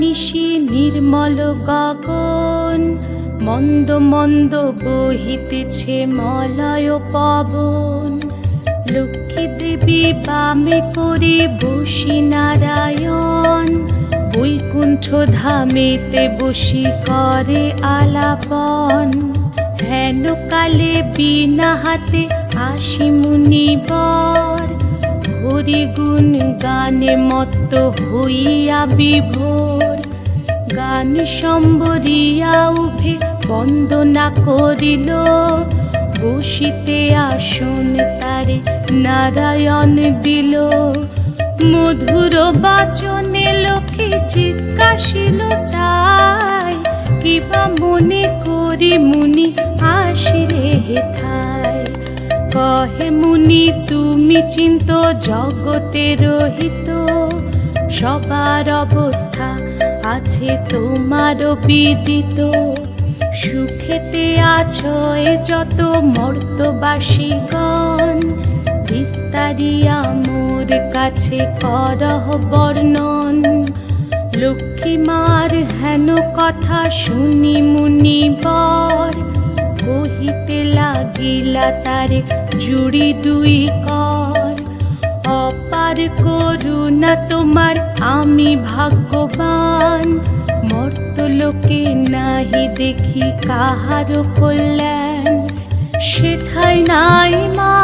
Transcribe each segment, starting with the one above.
নিশি নির্মল গগন, মন্দ মন্দ বহিতেছে মলয় পবন। লক্ষ্মী দেবী বামে করে বসি নারায়ণ, বৈকুণ্ঠ ধামেতে বসি করে আলাপন। হেন কালে বিনা হাতে আসি মুনিবর, হরি গুণ গানে মত্ত হইয়া বিভোর। গান সম্বরিয়া উভে বন্দনা করিল, বসিতে আসন তারে নারায়ণ দিল। মধুর বাচনে লক্ষ্মী জিজ্ঞাসিল তাই, কিবা মনে করি মুনি আসিলে হেথায়। কহে মুনি তুমি চিন্ত জগতের হিত, সবার অবস্থা আছে তোমার বিদিত। সুখেতে আছো এ যত মর্তবাসীগণ, বিস্তারিয়া মোর কাছে করহ বর্ণন। লক্ষ্মী মার হেন কথা শুনি মুনিবর, কহিতে লাগিলা তারে জুড়ি দুই কর। অপার করুণা তোমার আমি ভাগ্যবান, মর্তলোকে নাহি দেখি কাহার কল্যাণ। সেথায় নাই মা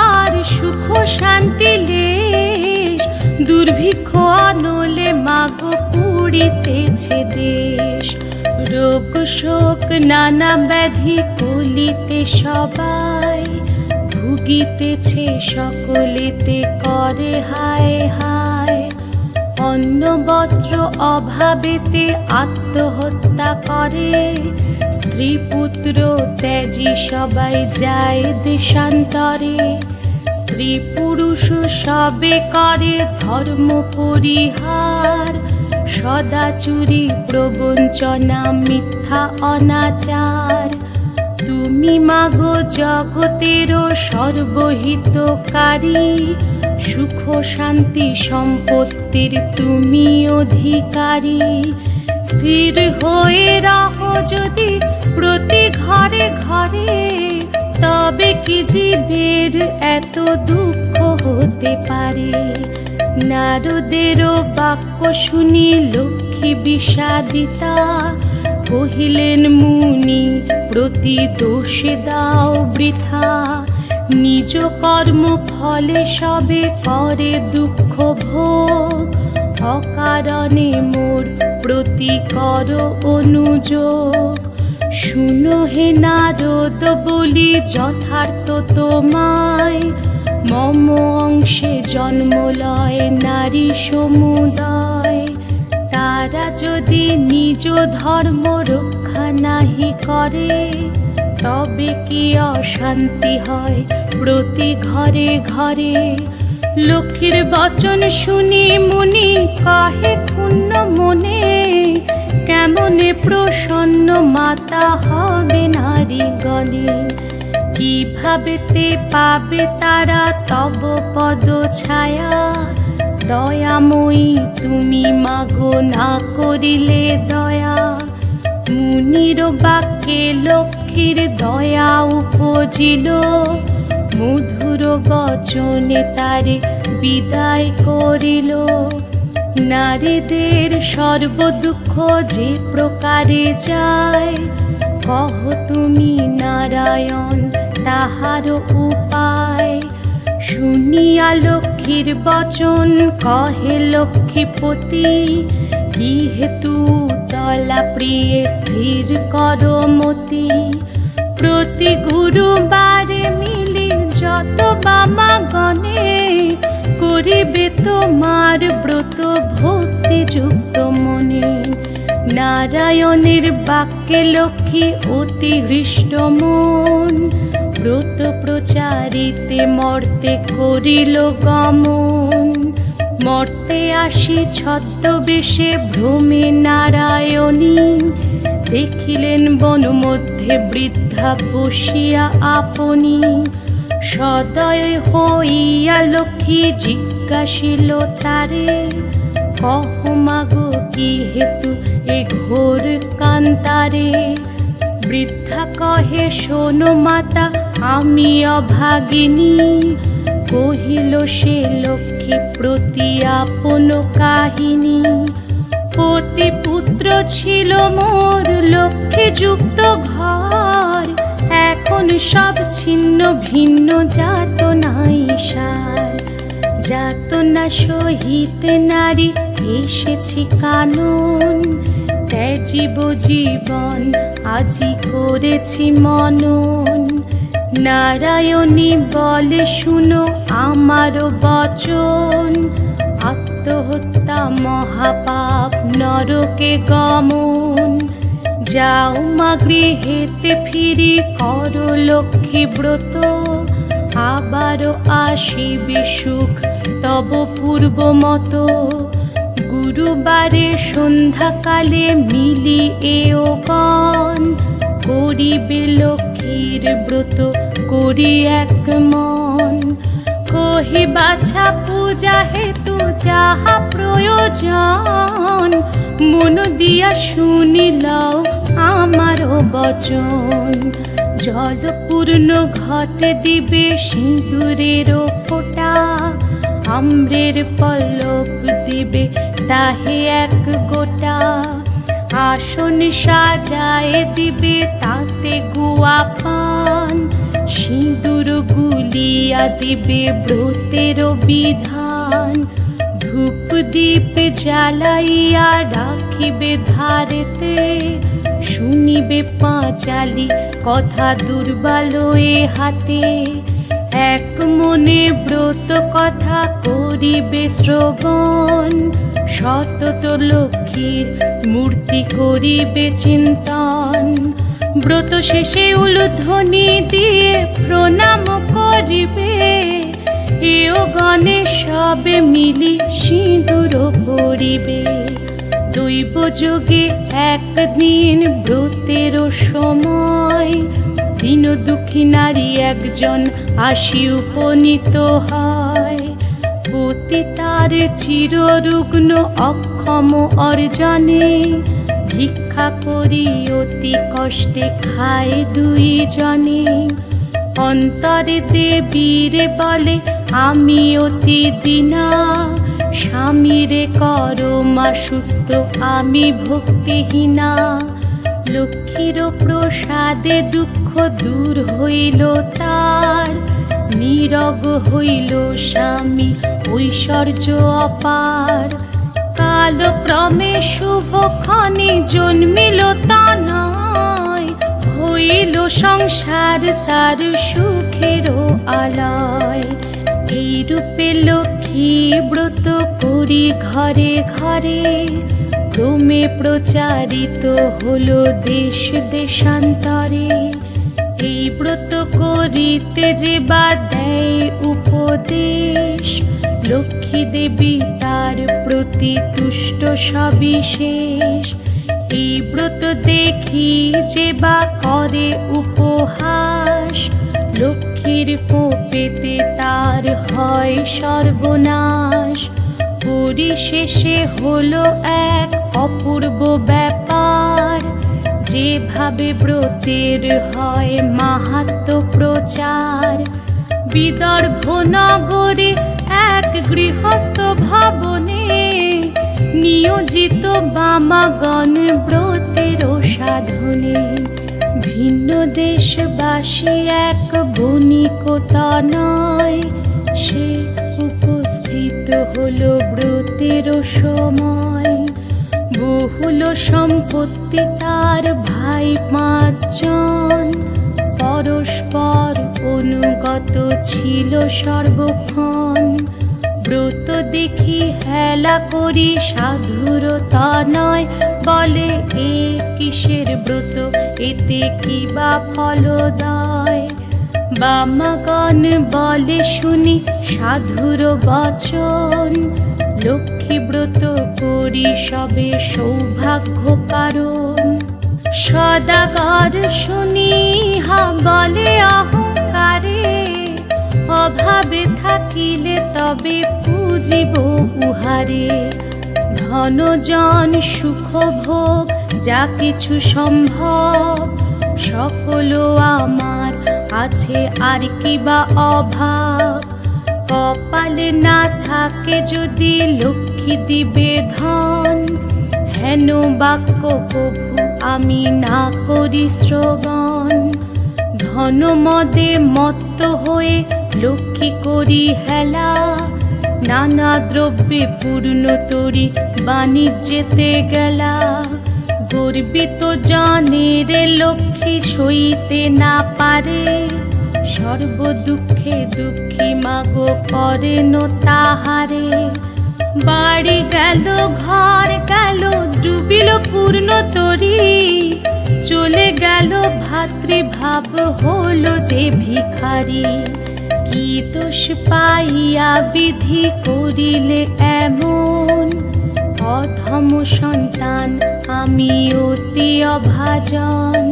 আর সুখ শান্তি লেশ, দুর্ভিক্ষ আনলে মাগো পুড়িতেছে দেশ। রোগ শোক নানা ব্যাধি কলিতে সবাই, ভুগিতেছে সকলেতে করে হায় হায়। অন্ন বস্ত্র অভাবেতে আত্মহত্যা করে, স্ত্রী পুত্র ত্যাজি সবাই যায় দেশান্তরে। স্ত্রী পুরুষ সবে করে ধর্ম পরিহার, সদা চুরি প্রবঞ্চনা মিথ্যা অনাচার। তুমি মাগো জগতের সর্বহিতকারী, সুখ শান্তি সম্পত্তির তুমি অধিকারী। স্থির হয়ে রহো যদি প্রতি ঘরে ঘরে, তবে কি জীবের এত দুঃখ হতে পারে। নারদের বাক্য শুনি লক্ষ্মী বিষাদিতা, কহিলেন মুনি প্রতি দোষে দাও বৃথা। নিজ কর্ম ফলে সবে করে দুঃখ ভোগ, অকারণে মোর প্রতি কর অনুযোগ। শুনো হে নারদ বলি যথার্থ তোমায়, মম অংশে জন্ম লয় নারী সমুদয়। তারা যদি নিজ ধর্ম রক্ষা নাহি করে, তবে কি অশান্তি হয় প্রতি ঘরে ঘরে। লক্ষ্মীর বচন শুনি মুনি কাহে ক্ষুণ্ণ মনে, কেমনে প্রসন্ন মাতা হবে নারীগণে। কিভাবেতে পাবে তারা তব পদ ছায়া, দয়াময়ী তুমি মাগো না করিলে দয়া। মুনির বাক্যে লক্ষ্মীর দয়া উপজিল, মধুর বচনে তারে বিদায় করিল। নারীদের সর্বদুঃখ যে প্রকারে যায়, কহ তুমি নারায়ণ তাহার উপায়। শুনিয়া লক্ষ্মীর বচন কহে লক্ষ্মীপতি, কি হেতু তলা প্রিয়ে স্থির কর মতি। প্রতি গুরুবারে মিলি যত বামা গণে, করিবে তোমার ব্রত ভক্তি যুক্ত মনে। নারায়ণের বাক্যে লক্ষ্মী অতি হৃষ্ট মন, ব্রত প্রচারিতে মর্তে করিল গমন। মর্তে আসি ছদ্মবেশে ভ্রমে নারায়ণী, দেখিলেন বন মধ্যে বৃদ্ধা বসিয়া আপনি। সদয় হইয়া লক্ষ্মী জিজ্ঞাসিল তারে, কহ মাগো কি হেতু এ ঘোর কান্তারে। বৃদ্ধা কহে শোনো মাতা আমি অভাগিনী, কহিল সে লক্ষ্মী প্রতি আপন কাহিনী। পতি পুত্র ছিল মোর লক্ষ্মী যুক্ত ঘর, এখন সব ছিন্ন ভিন্ন যাতনাই সার। যাতনা সহিত নারী এসেছি কানন, ত্যাজিব জীবন আজি করেছি মনন। নারায়ণী বলে শুনো আমারও বচন, আত্মহত্যা মহাপাপ নরকে গমন। যাও মা গৃহেতে ফিরি করো লক্ষ্মী ব্রত, আবারও আসিবে সুখ তব পূর্ব মতো। গুরুবারে সন্ধ্যাকালে মিলি এও গণ, করিবে লক্ষ্মীর ব্রত করি এক মন। কহি বাছা পূজা হেতু যাহা প্রয়োজন, মন দিয়া শুনিলাও আমারও বচন। জলপূর্ণ ঘটে দিবে সিঁদুরেরও ফোঁটা, আম্রের পল্লব দিবে তাহে এক গোটা। আসন সাজায় দিবে তাতে গুয়া পান, সিঁদুর গুলিয়া দিবে ব্রতের বিধান। ধূপ দীপ জ্বালাইয়া রাখিবে ধারেতে, শুনিবে পাঁচালি কথা দুর্বল এ হাতে। এক মনে ব্রত কথা করিবে শ্রবণ, সতত লক্ষ্মীর মূর্তি করিবে চিন্তন। ব্রত শেষে উলুধ্বনি দিয়ে প্রণাম করিবে, এও গণে সবে মিলি সিঁদুর পরিবে। দৈব যোগে একদিন ব্রতের সময়, দীন দুঃখী নারী একজন আসি উপনীত হয়। পতি তার চিররুগ্ন অক্ষম অর্জনে, ভিক্ষা করি অতি কষ্টে খায় দুই জনে। অন্তরে দেবীরে বলে আমি অতি দীনা, স্বামীরে করো মা সুস্থ আমি ভক্তিহীনা। লক্ষ্মীর প্রসাদে দুঃখ দূর হইল তার, নীরগ হইল স্বামী ঐশ্বর্য অপার। কালক্রমে শুভক্ষণে জন্মিল তা নয়, হইল সংসার তার সুখেরও আলয়। এইরূপে লক্ষ্মী ব্রত করি ঘরে ঘরে, ক্রমে প্রচারিত হলো দেশ দেশান্তরে। এই ব্রত করিতে যে বা দেয় উপদেশ, লক্ষ্মী দেবী তার প্রতি তুষ্ট সবিশেষ। এই ব্রত দেখি যে বা করে উপহাস, লক্ষ্মীর কোপেতে তার হয় সর্বনাশ। পরিশেষে হলো এক অপূর্ব ব্যাপার, যেভাবে ব্রতের হয় মাহাত্ম্য প্রচার। বিদর্ভ নগরে এক গৃহস্থ ভবনে, নিয়োজিত বামাগণ ব্রতের সাধনে। ভিন্ন দেশবাসী এক বণিকতা নয়, সে উপস্থিত হলো ব্রতের সময়। বহুল সম্পত্তি তার ভাই পাঁচজন, পরস্পর অনুগত ছিল সর্বক্ষণ। ব্রত দেখি হেলা করি সাধুরতা নয়, বলে এ কিসের ব্রত এতে কি বা ফলদায়। বামাগণ বলে শুনি সাধুর বচন, লক্ষ্মী ব্রত করি সবে সৌভাগ্য কারণ। সদাগর শুনি হা বলে অহংকারে, অভাবে থাকিলে তবে পুজিব উহারে। ধনজন সুখ ভোগ যা কিছু সম্ভব, সকল আমার আছে, আর কি বা অভাব। কপালে না থাকে যদি লক্ষ্মী দিবে ধন, হেন বাক্য কভু আমি না করি শ্রবণ। ধন মদে মত্ত হয়ে লক্ষ্মী করি হেলা, নানা দ্রব্যে পূর্ণ তরি বাণিজ্যেতে গেলা। গর্বিত জনের লক্ষ্মী সইতে না পারে, সর্ব দুঃখে দুঃখী মাগো করেন তাহারে। বাড়ি গেল ঘর গেল ডুবিল পূর্ণ তরি, চলে গেল ভাতৃভাব হলো যে ভিখারি। কি দোষ পাইয়া বিধি করিলে এমন, অধম সন্তান আমি অতি অভাজন।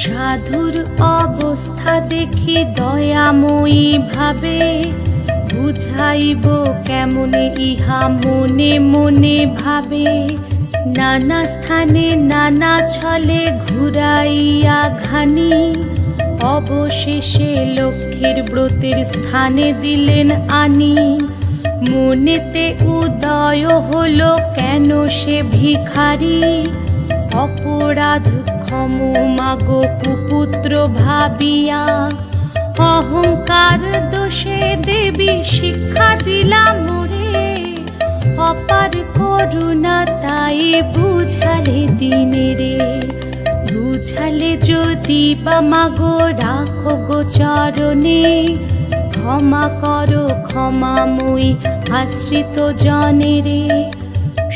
সাধুর অবস্থা দেখি দয়াময়ী ভাবে, বুঝাইব কেমনে ইহা মনে মনে ভাবে। নানা স্থানে নানা ছলে ঘুরাইয়া ঘানি, অবশেষে লক্ষ্মীর ব্রতের স্থানে দিলেন আনি। মনেতে উদয় হলো কেন সে ভিখারি, অপরাধ ক্ষম মাগো কুপুত্র ভাবিয়া। অহংকার দোষে দেবী শিক্ষা দিলাম মোরে, অপার করুণা তাই বুঝালে দিনে রে। বুঝালে যদি বা মাগো রাখো গো চরণে, ক্ষমা করো ক্ষমাময়ী আশ্রিত জনেরে।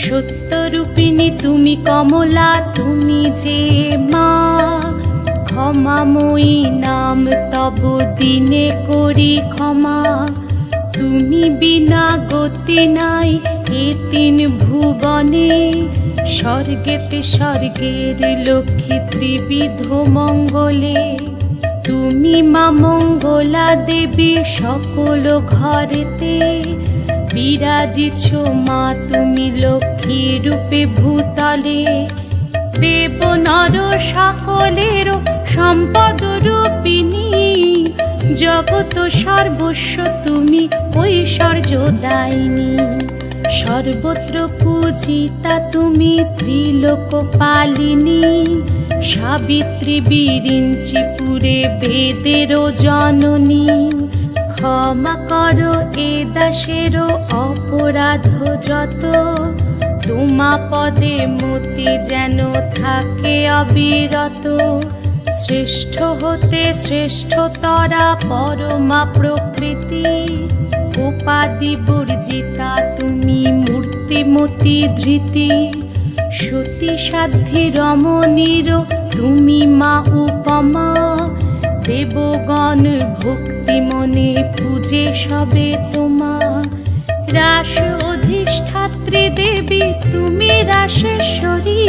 সত্যরূপিণী তুমি কমলা তুমি যে মা, ক্ষমাময়ী নাম তব দিনে করি ক্ষমা। তুমি বিনা গতি নাই এ তিন ভুবনে, স্বর্গেতে স্বর্গের লক্ষ্মী ত্রিবিধ মঙ্গলে। তুমি মা মঙ্গলা দেবী সকল ঘরেতে, বিরাজিছ মা তুমি লক্ষ্মী রূপে ভূতলে। দেব নর সকলের সম্পদ রূপিণী, জগত সর্বস্ব তুমি ঐশ্বর্য দায়িনী। সর্বত্র পূজিতা তুমি ত্রিলোক পালিনী, সাবিত্রী বিরিঞ্চিপুরে বেদের জননী। ক্ষমা করো এ দাসেরও অপরাধ যত, তোমা পদে মতি যেন থাকে অবিরত। শ্রেষ্ঠ হতে শ্রেষ্ঠতরা পরমা প্রকৃতি, উপাধি বর্জিতা তুমি মূর্তিমতি ধৃতি। সতী সাধ্যি রমণীর তুমি মা উপমা, দেবগণ ভক্তি মনে পূজে সবে তোমা। রাস অধিষ্ঠাত্রী দেবী তুমি রাসেশ্বরী,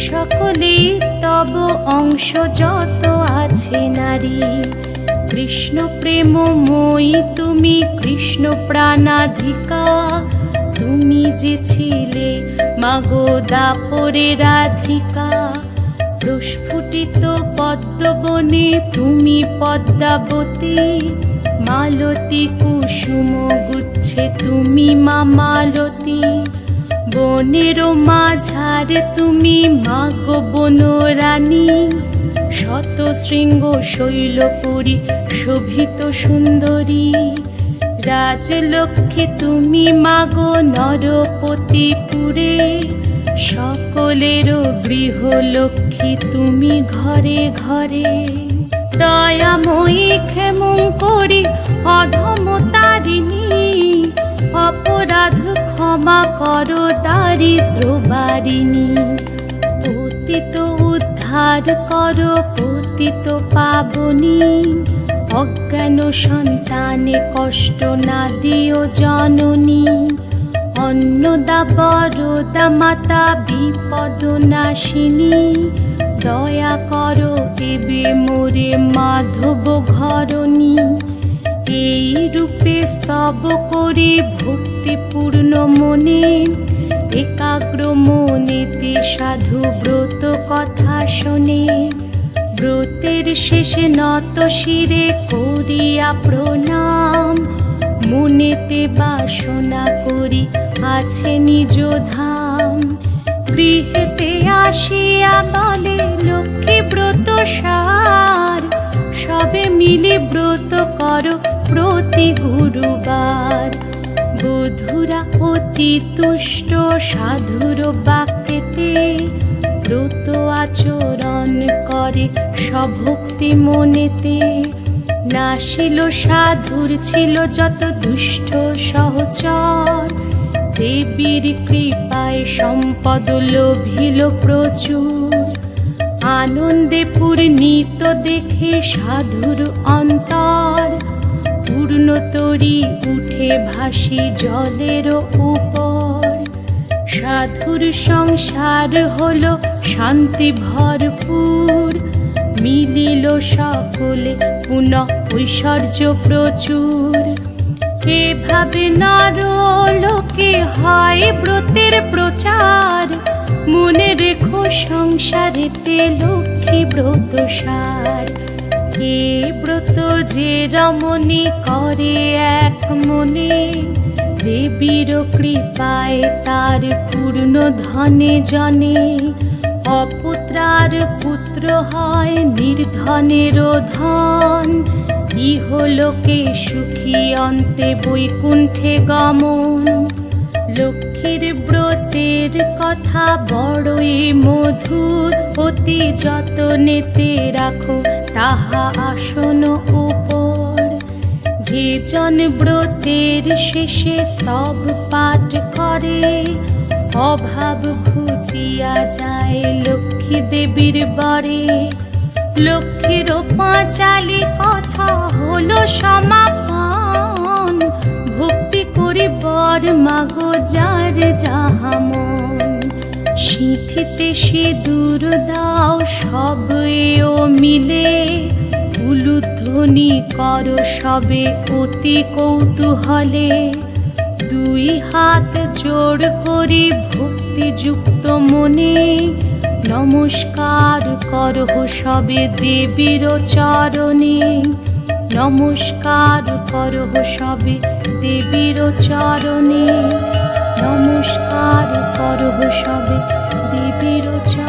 সকলেই তব অংশ যত আছে নারী। কৃষ্ণ প্রেমময়ী তুমি কৃষ্ণ প্রাণাধিকা, তুমি যে ছিলে মাগো দাপরে রাধিকা। প্রস্ফুটিত পদ্মবনে তুমি পদ্মাবতী, মালতী কুসুম গুচ্ছে তুমি মা মালতী। বনের মাঝারে তুমি মাগো বনরানী, শত শৃঙ্গ শৈলপুরী শোভিত সুন্দরী। রাজলক্ষ্মী তুমি মাগো নরপতিপুরে, সকলের গৃহলক্ষ্মী তুমি ঘরে ঘরে। দয়াময়ী ক্ষেমঙ্করী অধমতারিণী, অপরাধ ক্ষমা করো দারিদ্র বারিণী। পতিত উদ্ধার করো পতিত পাবনী, অজ্ঞান সন্তানে কষ্ট না দিও জননী। অন্নদা বরদা মাতা বিপদ নাশিনী, দয়া করো দেবে মোরে মাধব ঘরণী। এই রূপে স্তব করি ভক্তিপূর্ণ মনে, একাগ্র মনেতে সাধু ব্রত কথা শোনে। ব্রতের শেষে নত শিরে করিয়া প্রণাম, মনেতে বাসনা করি আছে নিজ ধাম। গৃহেতে আসিয়া বলে লক্ষ্মী ব্রত সার, সবে মিলে ব্রত করো প্রতি গুরুবার। বধূরা অতি তুষ্ট সাধুর বাক্যেতে, ব্রত আচরণ করে সভক্তি মনেতে। নাশিল সাধুর ছিল যত দুষ্ট সহচর, দেবীর কৃপায় সম্পদ লোভিল প্রচুর। আনন্দে পূর্ণিত দেখে সাধুর অন্তর, পূর্ণতরী উঠে ভাসি জলের উপর। সাধুর সংসার হলো শান্তি ভরপুর, মিলিল সকলে পুনঃ ঐশ্বর্য প্রচুর। এভাবে নরলোকে হয় ব্রতের প্রচার, মনে রেখো সংসারেতে লক্ষ্মী ব্রত সার। এ ব্রত যে রমণী করে এক মনে, দেবীর কৃপায় তার পূর্ণ ধনে জনে। অপুত্রার পুত্র হয় নির্ধনের ধন, ইহলোকে সুখী অন্তে বৈকুণ্ঠে গমন। লক্ষ্মীর ব্রতের কথা বড়ই মধুর, অতি যতনেতে রাখো তাহা আসন উপর। যে জন ব্রতের শেষে স্তব পাঠ করে, অভাব ঘুচিয়া যায় লক্ষ্মী দেবীর বরে। লক্ষ্মীর পাঁচালি কথা হলো সমাপন, ভক্তি করি বর মাগো যার যাহা মন। সিঁথিতে সিঁদুর দাও সব এও মিলে, উলুধ্বনি করো সবে অতি কৌতূহলে। দুই হাত জোড় করি ভক্তিযুক্ত মনে, নমস্কার করো সবে দেবীর চরণে। নমস্কার করো সবে দেবীর চরণে, নমস্কার করো সবে দেবীর চরণে।